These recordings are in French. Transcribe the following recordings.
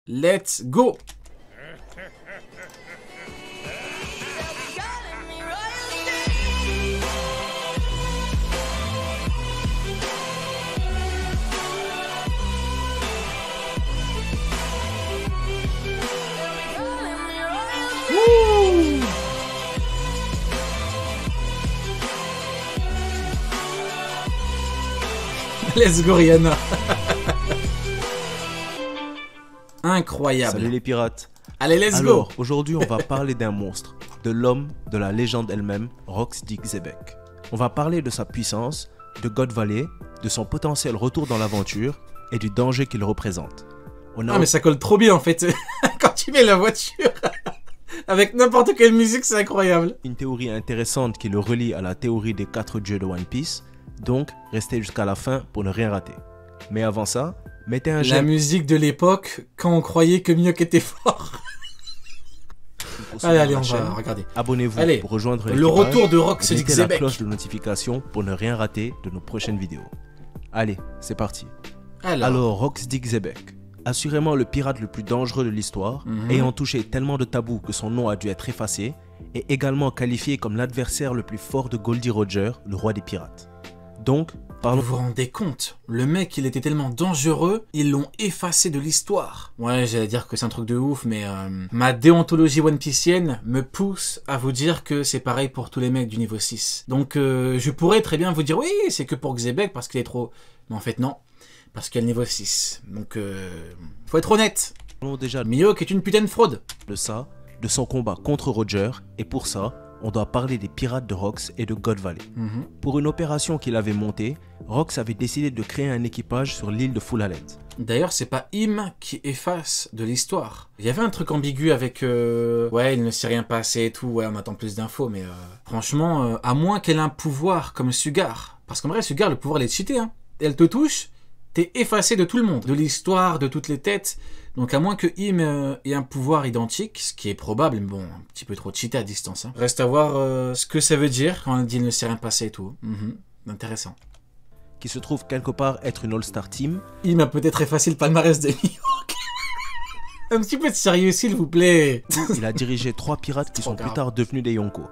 let's go. Let's go Rihanna. Incroyable. Salut les pirates. Allez, let's Alors, go. aujourd'hui, on va parler d'un monstre, de l'homme, de la légende elle-même, Rox Dig Xebec. On va parler de sa puissance, de God Valley, de son potentiel retour dans l'aventure et du danger qu'il représente. Ah mais ça colle trop bien en fait. Quand tu mets la voiture avec n'importe quelle musique, c'est incroyable. Une théorie intéressante qui le relie à la théorie des 4 dieux de One Piece. Donc, restez jusqu'à la fin pour ne rien rater. Mais avant ça, mettez un j'aime. La musique de l'époque, quand on croyait que Mihawk était fort. Allez, on va regarder. Abonnez-vous pour rejoindre le retour de Rox Dig Xebec. Mettez la Xebec. cloche de notification pour ne rien rater de nos prochaines vidéos. Allez, c'est parti. Alors Rox Dig Xebec. Assurément le pirate le plus dangereux de l'histoire, ayant touché tellement de tabous que son nom a dû être effacé, et également qualifié comme l'adversaire le plus fort de Goldie Roger, le roi des pirates. Donc, parlons... Vous vous rendez compte? Le mec, il était tellement dangereux, ils l'ont effacé de l'histoire. Ouais, j'allais dire que c'est un truc de ouf, mais ma déontologie One Piecienne me pousse à vous dire que c'est pareil pour tous les mecs du niveau 6. Donc, je pourrais très bien vous dire, oui, c'est que pour Xebec, parce qu'il est trop... Mais en fait, non. Parce qu'il y a le niveau 6. Donc, faut être honnête. Parlons déjà Mihawk est une putain de fraude. De ça, de son combat contre Roger, et pour ça... on doit parler des pirates de Rox et de God Valley. Pour une opération qu'il avait montée, Rox avait décidé de créer un équipage sur l'île de Full Hallet. D'ailleurs, c'est pas Im qui efface de l'histoire. Il y avait un truc ambigu avec... ouais, il ne sait rien passer et tout. Ouais, on attend plus d'infos, mais... franchement, à moins qu'elle ait un pouvoir comme Sugar. Parce qu'en vrai, Sugar, le pouvoir, elle est cheatée. Hein. Elle te touche, t'es effacé de tout le monde. De l'histoire, de toutes les têtes. Donc à moins que Im ait un pouvoir identique, ce qui est probable, mais bon, un petit peu trop cheaté à distance. Hein. Reste à voir ce que ça veut dire quand elle dit ne sait rien passer et tout. Intéressant. Qui se trouve quelque part être une All-Star Team. Im a peut-être effacé le palmarès de Mihawk. Un petit peu de sérieux s'il vous plaît. Il a dirigé 3 pirates qui sont plus tard devenus des Yonko.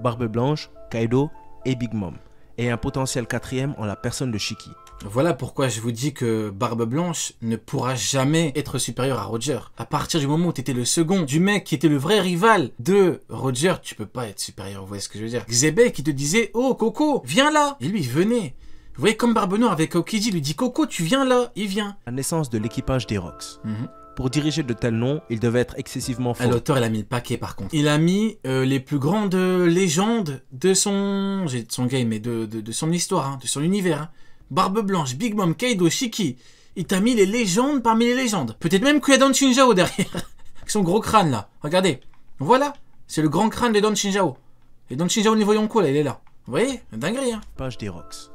Barbe Blanche, Kaido et Big Mom. Et un potentiel 4e en la personne de Shiki. Voilà pourquoi je vous dis que Barbe Blanche ne pourra jamais être supérieur à Roger. À partir du moment où tu étais le second du mec qui était le vrai rival de Roger, tu peux pas être supérieur, vous voyez ce que je veux dire. Xebec qui te disait « Oh Coco, viens là !» Et lui il venait. Vous voyez comme Barbe Noire avec Aokiji lui dit « Coco, tu viens là !» Il vient. La naissance de l'équipage des Rox. Pour diriger de tels noms, il devait être excessivement fort. L'auteur, il a mis le paquet par contre. Il a mis les plus grandes légendes de son... J'ai de son game, mais de son histoire, hein, de son univers. Hein. Barbe Blanche, Big Mom, Kaido, Shiki. Il t'a mis les légendes parmi les légendes. Peut-être même qu'il y a Don Shinjao derrière. Avec son gros crâne là. Regardez. Voilà. C'est le grand crâne de Don Shinjao. Et Don Shinjao niveau Yonko là, il est là. Vous voyez? Dinguerie hein. Page des Rox.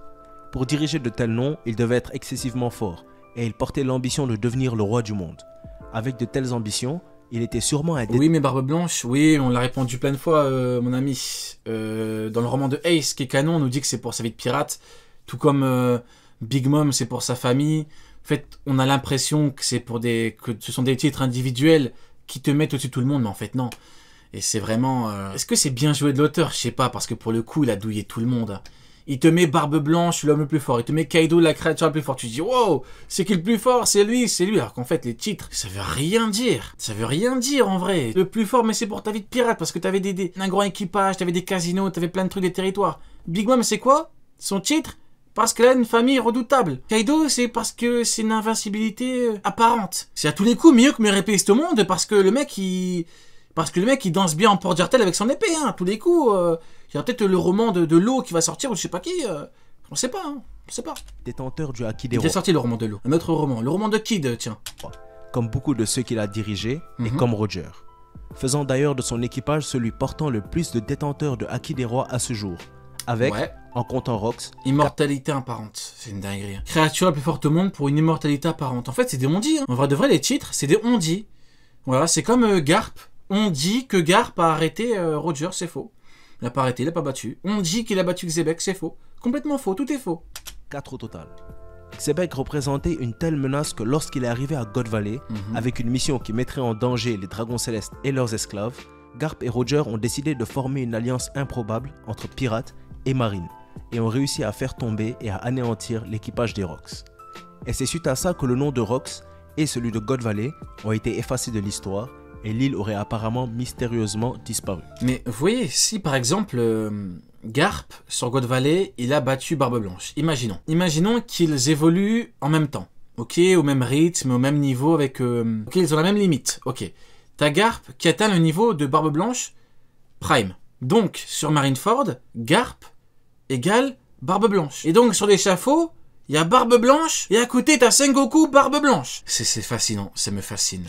Pour diriger de tels noms, il devait être excessivement fort. Et il portait l'ambition de devenir le roi du monde. Avec de telles ambitions, il était sûrement un... Oui, mais Barbe Blanche, oui, on l'a répondu plein de fois, mon ami. Dans le roman de Ace, qui est canon, on nous dit que c'est pour sa vie de pirate. Tout comme Big Mom, c'est pour sa famille. En fait, on a l'impression que c'est pour que ce sont des titres individuels qui te mettent au-dessus de tout le monde, mais en fait, non. Et c'est vraiment... Est-ce que c'est bien joué de l'auteur? Je sais pas, parce que pour le coup, il a douillé tout le monde. Il te met Barbe Blanche, l'homme le plus fort. Il te met Kaido, la créature la plus forte. Tu te dis, wow, c'est qui le plus fort? C'est lui, c'est lui. Alors qu'en fait, les titres, ça veut rien dire. Ça veut rien dire, en vrai. Le plus fort, mais c'est pour ta vie de pirate, parce que t'avais un grand équipage, t'avais des casinos, t'avais plein de trucs, des territoires. Big Mom, c'est quoi? Son titre? Parce qu'elle a une famille redoutable. Kaido, c'est parce que c'est une invincibilité apparente. C'est à tous les coups mieux que me répéter au monde, parce que le mec, il danse bien en porte-jartel avec son épée, hein, à tous les coups. Il y a peut-être le roman de l'eau qui va sortir, ou je sais pas qui. On sait pas, hein. On sait pas. Détenteur du Haki des Rois. Il est sorti le roman de l'eau. Un autre roman. Le roman de Kid, tiens. Comme beaucoup de ceux qu'il a dirigés, et comme Roger. Faisant d'ailleurs de son équipage celui portant le plus de détenteurs de Haki des Rois à ce jour. Avec, en comptant Rox... Immortalité apparente. C'est une dinguerie. Hein. Créature la plus forte au monde pour une immortalité apparente. En fait, c'est des on-dit. Hein. En vrai de vrai, les titres, c'est des on-dit. Voilà, c'est comme Garp. On dit que Garp a arrêté Roger, c'est faux. Il n'a pas arrêté, il n'a pas battu. On dit qu'il a battu Xebec, c'est faux. Complètement faux, tout est faux. 4 au total. Xebec représentait une telle menace que lorsqu'il est arrivé à God Valley, avec une mission qui mettrait en danger les dragons célestes et leurs esclaves, Garp et Roger ont décidé de former une alliance improbable entre pirates et marines, et ont réussi à faire tomber et à anéantir l'équipage des Rocks. Et c'est suite à ça que le nom de Rocks et celui de God Valley ont été effacés de l'histoire, et l'île aurait apparemment mystérieusement disparu. Mais vous voyez, si par exemple Garp sur God Valley, il a battu Barbe Blanche, imaginons qu'ils évoluent en même temps, ok, au même rythme, au même niveau, avec ok, ils ont la même limite, ok. T'as Garp qui atteint le niveau de Barbe Blanche Prime. Donc sur Marineford, Garp égale Barbe Blanche. Et donc sur l'échafaud, il y a Barbe Blanche et à côté t'as Sengoku Barbe Blanche. C'est fascinant, ça me fascine.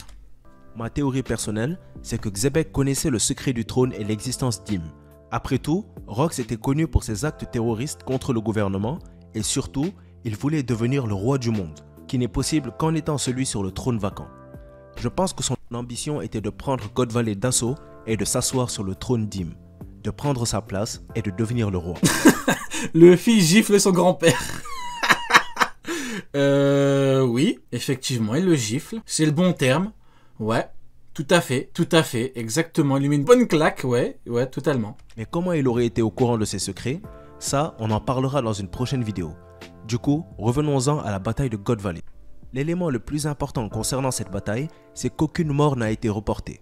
Ma théorie personnelle, c'est que Xebec connaissait le secret du trône et l'existence d'Ym. Après tout, Rox était connu pour ses actes terroristes contre le gouvernement et surtout, il voulait devenir le roi du monde, qui n'est possible qu'en étant celui sur le trône vacant. Je pense que son ambition était de prendre God Valley d'assaut et de s'asseoir sur le trône d'Ym, de prendre sa place et de devenir le roi. Le fils gifle son grand-père. Oui, effectivement, il le gifle. C'est le bon terme. Ouais, tout à fait, exactement. Il lui met une bonne claque, ouais, totalement. Mais comment il aurait été au courant de ses secrets? Ça, on en parlera dans une prochaine vidéo. Du coup, revenons-en à la bataille de God Valley. L'élément le plus important concernant cette bataille, c'est qu'aucune mort n'a été reportée.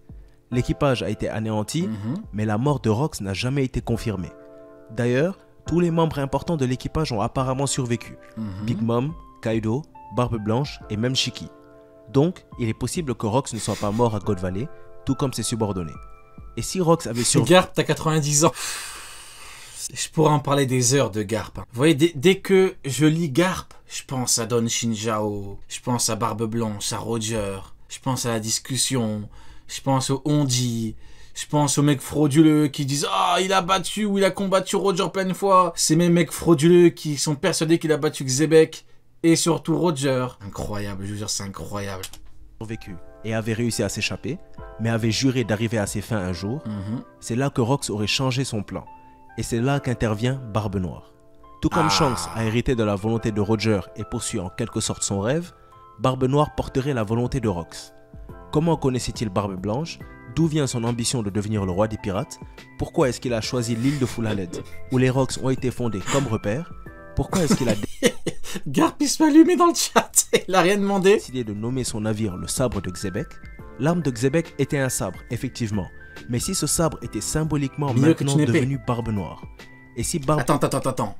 L'équipage a été anéanti, mais la mort de Rox n'a jamais été confirmée. D'ailleurs, tous les membres importants de l'équipage ont apparemment survécu. Big Mom, Kaido, Barbe Blanche et même Shiki. Donc, il est possible que Rox ne soit pas mort à God Valley, tout comme ses subordonnés. Et si Rox avait survécu... Garp, t'as 90 ans. Je pourrais en parler des heures de Garp. Vous voyez, dès que je lis Garp, je pense à Don Shinjao, je pense à Barbe Blanche, à Roger, je pense à la discussion, je pense au on-dit, je pense aux mecs frauduleux qui disent « Ah, il a battu ou il a combattu Roger plein de fois ». Ces mêmes mecs frauduleux qui sont persuadés qu'il a battu Xebec. Et surtout Roger. Incroyable, je vous jure, c'est incroyable. Survécu et avait réussi à s'échapper, mais avait juré d'arriver à ses fins un jour. C'est là que Rox aurait changé son plan. Et c'est là qu'intervient Barbe Noire. Tout comme Shanks a hérité de la volonté de Roger et poursuit en quelque sorte son rêve, Barbe Noire porterait la volonté de Rox. Comment connaissait-il Barbe Blanche? D'où vient son ambition de devenir le roi des pirates? Pourquoi est-ce qu'il a choisi l'île de Foulaled, où les Rocks ont été fondés comme repère? Pourquoi est-ce qu'il a Garp il se fait allumer dans le chat, il a rien demandé. Décidé de nommer son navire le sabre de Xebec? L'arme de Xebec était un sabre, effectivement. Mais si ce sabre était symboliquement maintenant devenu Barbe Noire? Et si Barbe... Attends.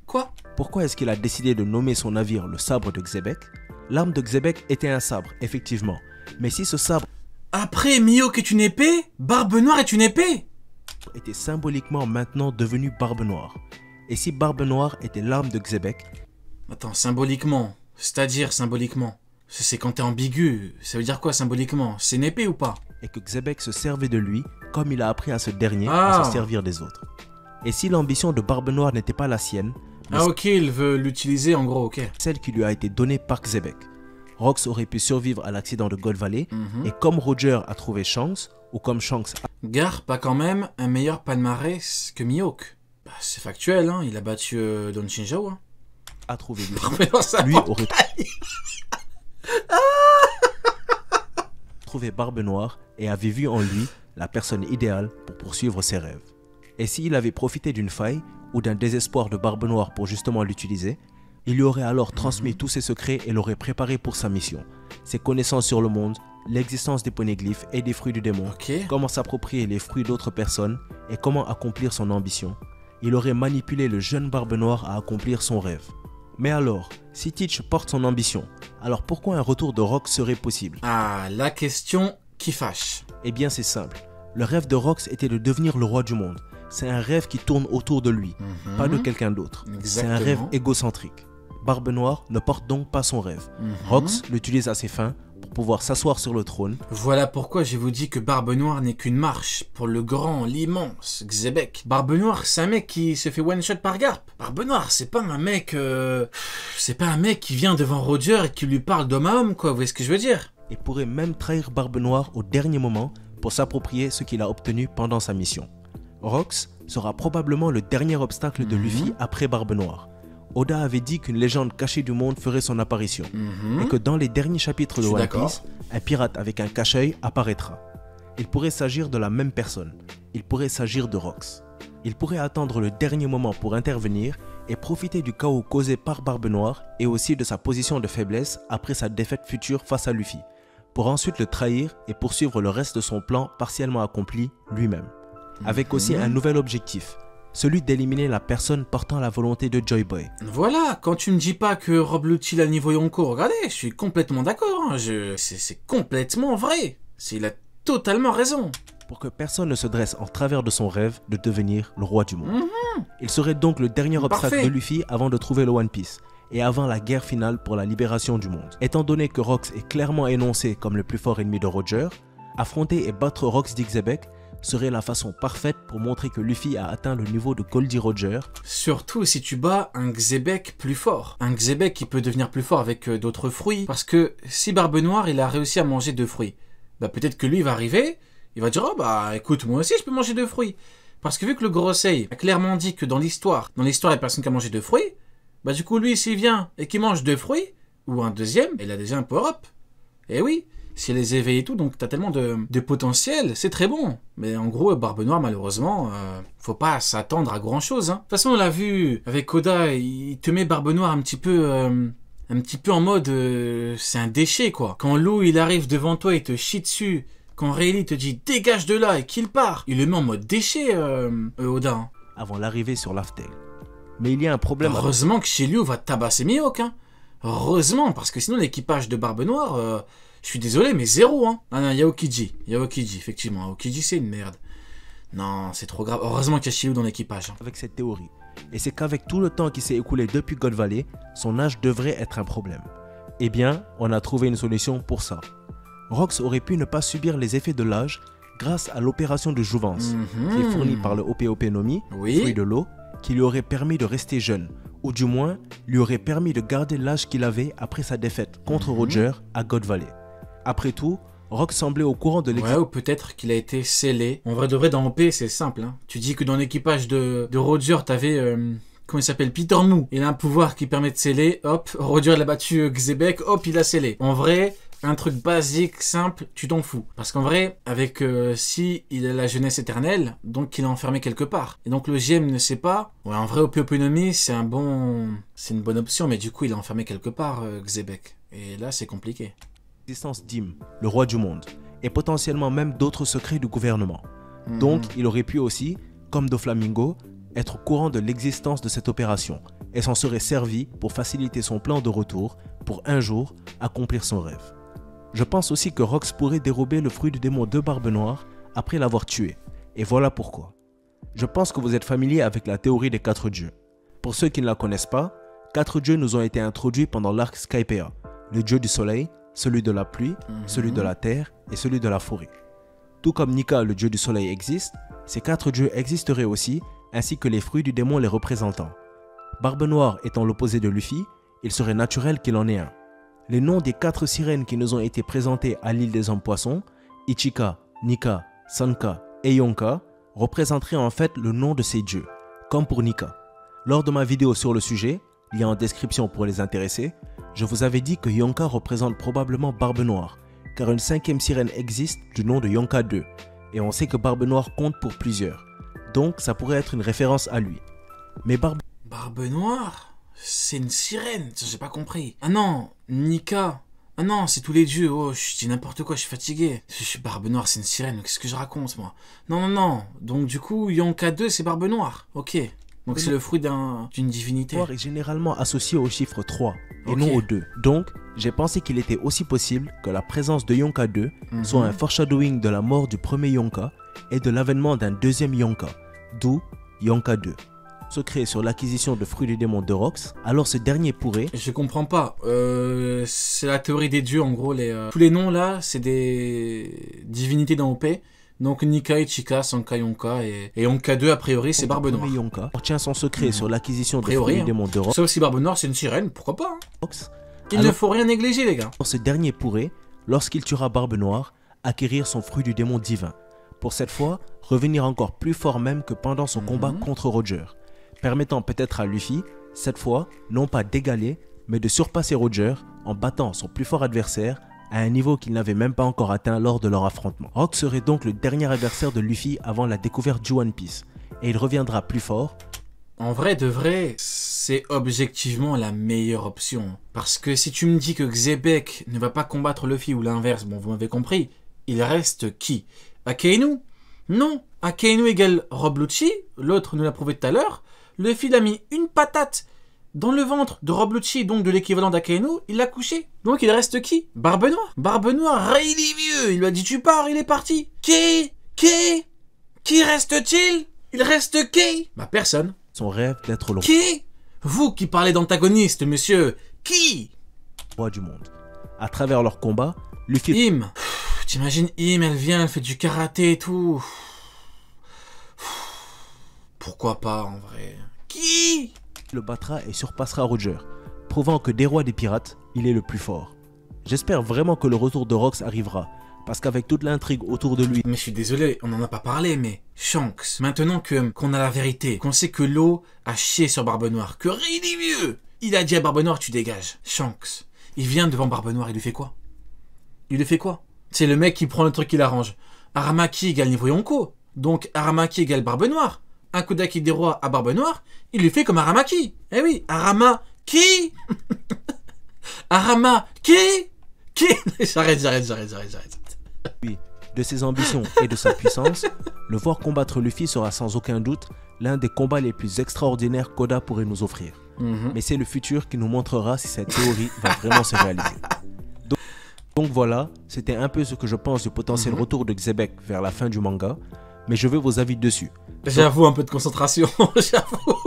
Quoi? Pourquoi est-ce qu'il a décidé de nommer son navire le sabre de Xebec? L'arme de Xebec était un sabre, effectivement. Mais si ce sabre... Après Mihawk est une épée, Barbe Noire est une épée? Était symboliquement maintenant devenu Barbe Noire. Et si Barbe Noire était l'arme de Xebec? Attends, symboliquement, c'est-à-dire symboliquement, c'est quand t'es ambigu, ça veut dire quoi symboliquement? C'est une épée ou pas? Et que Xebec se servait de lui, comme il a appris à ce dernier à se servir des autres. Et si l'ambition de Barbe Noire n'était pas la sienne, ok, il veut l'utiliser en gros, ok. Celle qui lui a été donnée par Xebec. Rox aurait pu survivre à l'accident de God Valley, et comme Roger a trouvé Shanks, ou comme Shanks a... Garp a quand même un meilleur palmarès que Mihawk. Bah, c'est factuel, hein, il a battu Don Shinjao. Hein. A trouvé lui aurait trouvé Barbe Noire et avait vu en lui la personne idéale pour poursuivre ses rêves. Et s'il avait profité d'une faille ou d'un désespoir de Barbe Noire pour justement l'utiliser, il lui aurait alors transmis tous ses secrets et l'aurait préparé pour sa mission. Ses connaissances sur le monde, l'existence des poneglyphes et des fruits du démon, comment s'approprier les fruits d'autres personnes et comment accomplir son ambition. Il aurait manipulé le jeune Barbe Noire à accomplir son rêve. Mais alors, si Teach porte son ambition, alors pourquoi un retour de Rox serait possible? Ah, la question qui fâche. Eh bien c'est simple, le rêve de Rox était de devenir le roi du monde. C'est un rêve qui tourne autour de lui, pas de quelqu'un d'autre. C'est un rêve égocentrique. Barbe Noire ne porte donc pas son rêve. Rox l'utilise à ses fins pour pouvoir s'asseoir sur le trône. Voilà pourquoi je vous dis que Barbe Noire n'est qu'une marche pour le grand, l'immense Xebec. Barbe Noire, c'est un mec qui se fait one-shot par Garp. Barbe Noire, c'est pas un mec... C'est pas un mec qui vient devant Roger et qui lui parle d'homme à homme, quoi. Vous voyez ce que je veux dire? Et pourrait même trahir Barbe Noire au dernier moment pour s'approprier ce qu'il a obtenu pendant sa mission. Rox sera probablement le dernier obstacle de Luffy après Barbe Noire. Oda avait dit qu'une légende cachée du monde ferait son apparition et que dans les derniers chapitres de One Piece, un pirate avec un cache-œil apparaîtra. Il pourrait s'agir de la même personne. Il pourrait s'agir de Rox. Il pourrait attendre le dernier moment pour intervenir et profiter du chaos causé par Barbe Noire et aussi de sa position de faiblesse après sa défaite future face à Luffy, pour ensuite le trahir et poursuivre le reste de son plan partiellement accompli lui-même. Avec aussi un nouvel objectif, celui d'éliminer la personne portant la volonté de Joy Boy. Voilà, quand tu me dis pas que Rob Lucci a le niveau Yonko, regardez, je suis complètement d'accord, hein, c'est complètement vrai, il a totalement raison. Pour que personne ne se dresse en travers de son rêve de devenir le roi du monde. Il serait donc le dernier obstacle de Luffy avant de trouver le One Piece et avant la guerre finale pour la libération du monde. Étant donné que Rox est clairement énoncé comme le plus fort ennemi de Roger, affronter et battre Rox d'Xebec serait la façon parfaite pour montrer que Luffy a atteint le niveau de Goldie Roger. Surtout si tu bats un Xebec plus fort. Un Xebec qui peut devenir plus fort avec d'autres fruits. Parce que si Barbe Noire il a réussi à manger 2 fruits, bah peut-être que lui il va arriver, il va dire oh bah écoute moi aussi je peux manger 2 fruits. Parce que vu que le Gorosei a clairement dit que dans l'histoire il y a personne qui a mangé 2 fruits, bah du coup lui s'il vient et qu'il mange 2 fruits, ou un deuxième, il a déjà un power-up. Et oui, si elle les éveille et tout, donc t'as tellement de potentiel, c'est très bon. Mais en gros, Barbe Noire, malheureusement, faut pas s'attendre à grand chose. Hein. De toute façon, on l'a vu avec Oda, il te met Barbe Noire un petit peu en mode, c'est un déchet quoi. Quand Lou il arrive devant toi, il te chie dessus. Quand Rayleigh te dit dégage de là et qu'il part, il le met en mode déchet, Oda. Hein. Avant l'arrivée sur Laugh Tale. Mais il y a un problème. Heureusement que Shiryu va tabasser Mihawk. Hein. Heureusement, parce que sinon l'équipage de Barbe Noire, je suis désolé, mais zéro. Hein. Ah non, il y a Aokiji, effectivement. Aokiji c'est une merde. Non, c'est trop grave. Heureusement qu'il y a Shiryu dans l'équipage. Hein. Avec cette théorie. Et c'est qu'avec tout le temps qui s'est écoulé depuis God Valley, son âge devrait être un problème. Eh bien, on a trouvé une solution pour ça. Rox aurait pu ne pas subir les effets de l'âge grâce à l'opération de jouvence, qui est fournie par le Ope no Mi, fruit de l'eau, qui lui aurait permis de rester jeune, ou du moins lui aurait permis de garder l'âge qu'il avait après sa défaite contre Roger à God Valley. Après tout, Rox semblait au courant de l'existence. Ouais, ou peut-être qu'il a été scellé. En vrai de vrai, dans OP, c'est simple. Hein. Tu dis que dans l'équipage de Roger, t'avais... comment il s'appelle, Peter Mou. Il a un pouvoir qui permet de sceller. Hop, Roger l'a battu Xebec. Hop, il a scellé. En vrai... Un truc basique, simple, tu t'en fous. Parce qu'en vrai, avec si il a la jeunesse éternelle, donc il est enfermé quelque part. Et donc le GM ne sait pas. Ouais, en vrai, Ope no Mi, c'est une bonne option, mais du coup, il est enfermé quelque part, Xebec. Et là, c'est compliqué. L'existence d'Im, le roi du monde, et potentiellement même d'autres secrets du gouvernement. Donc, il aurait pu aussi, comme Doflamingo, être au courant de l'existence de cette opération et s'en serait servi pour faciliter son plan de retour pour un jour accomplir son rêve. Je pense aussi que Rox pourrait dérober le fruit du démon de Barbe Noire après l'avoir tué. Et voilà pourquoi. Je pense que vous êtes familier avec la théorie des 4 dieux. Pour ceux qui ne la connaissent pas, 4 dieux nous ont été introduits pendant l'arc Skypiea. Le dieu du soleil, celui de la pluie, celui de la terre et celui de la forêt. Tout comme Nika, le dieu du soleil, existe, ces 4 dieux existeraient aussi, ainsi que les fruits du démon les représentant. Barbe Noire étant l'opposé de Luffy, il serait naturel qu'il en ait un. Les noms des 4 sirènes qui nous ont été présentées à l'île des hommes poissons, Ichika, Nika, Sanka et Yonka, représenteraient en fait le nom de ces dieux, comme pour Nika. Lors de ma vidéo sur le sujet, lien en description pour les intéressés, je vous avais dit que Yonka représente probablement Barbe Noire, car une 5e sirène existe du nom de Yonka 2, et on sait que Barbe Noire compte pour plusieurs, donc ça pourrait être une référence à lui. Mais Barbe Noire, c'est une sirène, j'ai pas compris. Ah non, Nika. Ah non, c'est tous les dieux. Oh, je dis n'importe quoi, je suis fatigué. Je suis Barbe Noire, c'est une sirène. Qu'est-ce que je raconte, moi? Non. Donc, du coup, Yonka 2, c'est Barbe Noire. Ok. Donc, c'est le fruit d'une divinité. Noir est généralement associé au chiffre 3 et non au 2. Donc, j'ai pensé qu'il était aussi possible que la présence de Yonka 2 soit un foreshadowing de la mort du premier Yonka et de l'avènement d'un deuxième Yonka, d'où Yonka 2. Secret sur l'acquisition de fruits du démon de Rox, alors ce dernier pourrait... Je comprends pas. C'est la théorie des dieux, en gros. Tous les noms là, c'est des divinités dans OP. Donc Nika, Ichika, Sanka, Yonka et Yonka 2, a priori, c'est Barbe Noire. Yonka retient son secret sur l'acquisition de fruits du démon de Rox. Sauf si Barbe Noire, c'est une sirène, pourquoi pas hein. Il ne faut rien négliger, les gars. Ce dernier pourrait, lorsqu'il tuera Barbe Noire, acquérir son fruit du démon divin. Pour cette fois, revenir encore plus fort même que pendant son combat contre Roger, permettant peut-être à Luffy Cette fois, non pas d'égaler, mais de surpasser Roger en battant son plus fort adversaire à un niveau qu'il n'avait même pas encore atteint lors de leur affrontement. Rock serait donc le dernier adversaire de Luffy avant la découverte du One Piece, et il reviendra plus fort. En vrai de vrai, c'est objectivement la meilleure option. Parce que si tu me dis que Xebec ne va pas combattre Luffy ou l'inverse, bon vous m'avez compris, il reste qui? Akainu? Non, Akainu égale Rob Lucci, l'autre nous l'a prouvé tout à l'heure. Luffy l'a mis une patate dans le ventre de Rob Lucci, donc de l'équivalent d'Akainu, il l'a couché. Donc il reste qui? Barbe Noire. Barbe Noire, il est vieux, il lui a dit tu pars, il est parti. Qui reste-t-il? Il reste qui? Bah personne. Son rêve d'être le Qui? Vous qui parlez d'antagoniste, monsieur. Qui? Roi du monde. À travers leur combat, Luffy... Im. T'imagines Im, elle vient, elle fait du karaté et tout. Pourquoi pas en vrai? Qui? Le battra et surpassera Roger, prouvant que des rois des pirates, il est le plus fort. J'espère vraiment que le retour de Rox arrivera, parce qu'avec toute l'intrigue autour de lui... Mais je suis désolé, on n'en a pas parlé, mais... Shanks, maintenant qu'on a la vérité, qu'on sait que l'eau a chié sur Barbe Noire, que rien n'est mieux, il a dit à Barbe Noire, tu dégages. Shanks, il vient devant Barbe Noire, il lui fait quoi? C'est le mec qui prend le truc qui l'arrange. Aramaki égale niveau Yonko, donc Aramaki égale Barbe Noire. Un Kodaki des rois à Barbe Noire, il lui fait comme Aramaki. Eh oui, Aramaki. Aramaki. J'arrête. Oui, de ses ambitions et de sa puissance, le voir combattre Luffy sera sans aucun doute l'un des combats les plus extraordinaires qu'Oda pourrait nous offrir. Mais c'est le futur qui nous montrera si cette théorie va vraiment se réaliser. Donc voilà, c'était un peu ce que je pense du potentiel retour de Xebec vers la fin du manga, mais je veux vos avis dessus. J'avoue, un peu de concentration, j'avoue.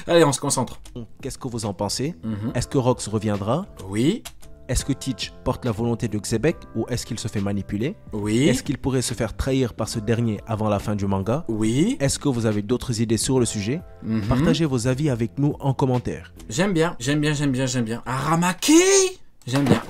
Allez, on se concentre. Qu'est-ce que vous en pensez? Est-ce que Rox reviendra? Oui. Est-ce que Teach porte la volonté de Xebec ou est-ce qu'il se fait manipuler? Oui. Est-ce qu'il pourrait se faire trahir par ce dernier avant la fin du manga? Oui. Est-ce que vous avez d'autres idées sur le sujet? Partagez vos avis avec nous en commentaire. J'aime bien. Aramaki. J'aime bien.